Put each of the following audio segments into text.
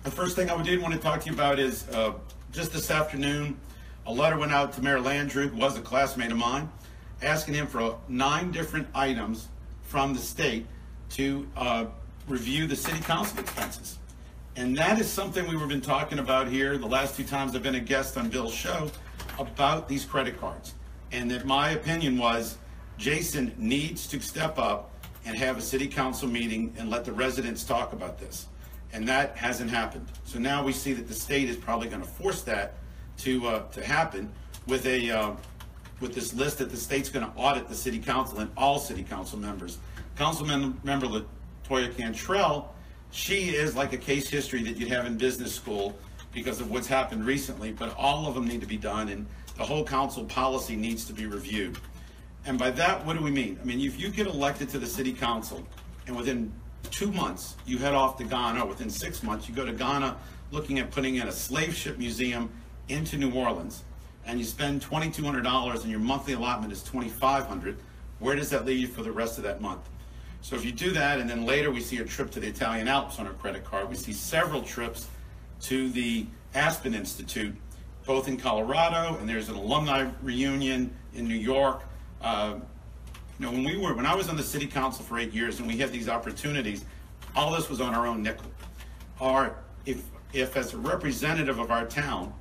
The first thing I did want to talk to you about is just this afternoon, a letter went out to Mayor Landrieu, who was a classmate of mine, asking him for 9 different items from the state to review the city council expenses. And that is something we've been talking about here the last 2 times I've been a guest on Bill's show about these credit cards. And that my opinion was Jason needs to step up and have a city council meeting and let the residents talk about this. And that hasn't happened. So now we see that the state is probably going to force that to happen with this list that the state's going to audit the city council and all city council members. Councilmember LaToya Cantrell, she is like a case history that you'd have in business school because of what's happened recently, but all of them need to be done, and the whole council policy needs to be reviewed. And by that, what do we mean? I mean, if you get elected to the city council and within 2 months you head off to Ghana, or within 6 months you go to Ghana looking at putting in a slave ship museum into New Orleans, and you spend $2,200 and your monthly allotment is $2,500, where does that leave you for the rest of that month? So if you do that, and then later we see a trip to the Italian Alps on our credit card, we see several trips to the Aspen Institute, both in Colorado, and there's an alumni reunion in New York. When I was on the city council for 8 years and we had these opportunities, all this was on our own nickel. Or if as a representative of our town,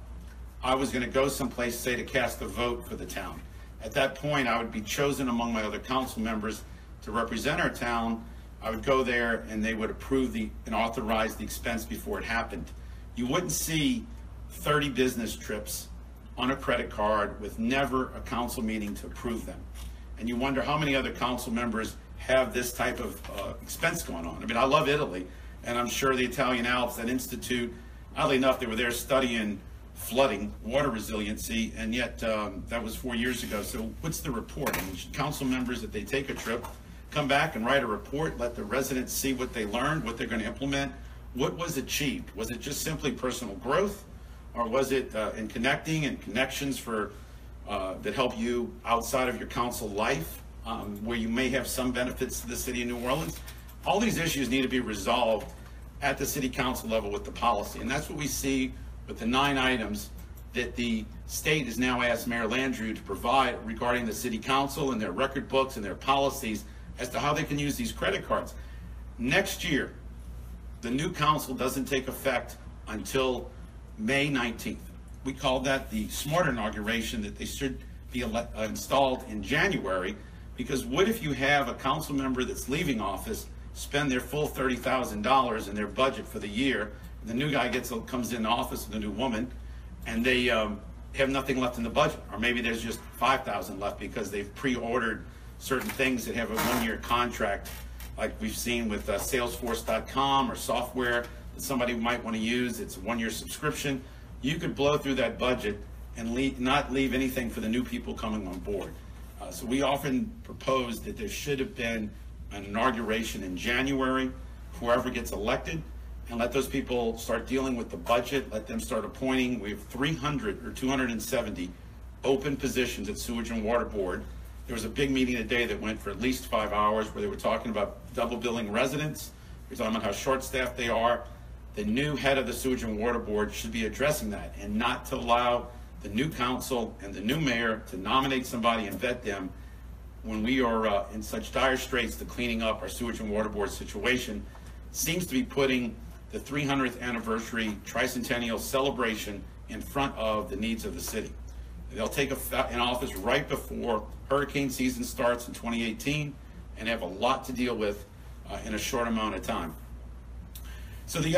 I was going to go someplace, say, to cast a vote for the town. At that point, I would be chosen among my other council members to represent our town. I would go there and they would approve and authorize the expense before it happened. You wouldn't see 30 business trips on a credit card with never a council meeting to approve them. And you wonder how many other council members have this type of expense going on. I mean, I love Italy, and I'm sure the Italian Alps, that institute, oddly enough, they were there studying flooding, water resiliency, and yet that was 4 years ago. So what's the report? I mean, should council members, if they take a trip, come back and write a report, let the residents see what they learned, what they're going to implement, what was achieved? Was it just simply personal growth, or was it in connecting and connections for that help you outside of your council life, where you may have some benefits to the city of New Orleans? All these issues need to be resolved at the city council level with the policy, and that's what we see with the 9 items that the state has now asked Mayor Landrieu to provide regarding the city council and their record books and their policies as to how they can use these credit cards. Next year, the new council doesn't take effect until May 19th. We call that the smart inauguration, that they should be installed in January, because what if you have a council member that's leaving office spend their full $30,000 in their budget for the year, the new guy comes in office with a new woman, and they have nothing left in the budget, or maybe there's just $5,000 left because they've pre-ordered certain things that have a 1-year contract, like we've seen with Salesforce.com or software that somebody might want to use. It's a 1-year subscription. You could blow through that budget and not leave anything for the new people coming on board. So we often propose that there should have been an inauguration in January, whoever gets elected, and let those people start dealing with the budget, let them start appointing. We have 300 or 270 open positions at Sewage and Water Board. There was a big meeting today that went for at least 5 hours where they were talking about double billing residents. We're talking about how short-staffed they are. The new head of the Sewage and Water Board should be addressing that, and not to allow the new council and the new mayor to nominate somebody and vet them when we are in such dire straits to cleaning up our Sewage and Water Board situation. Seems to be putting the 300th anniversary tricentennial celebration in front of the needs of the city. They'll take an office right before hurricane season starts in 2018 and have a lot to deal with in a short amount of time. So the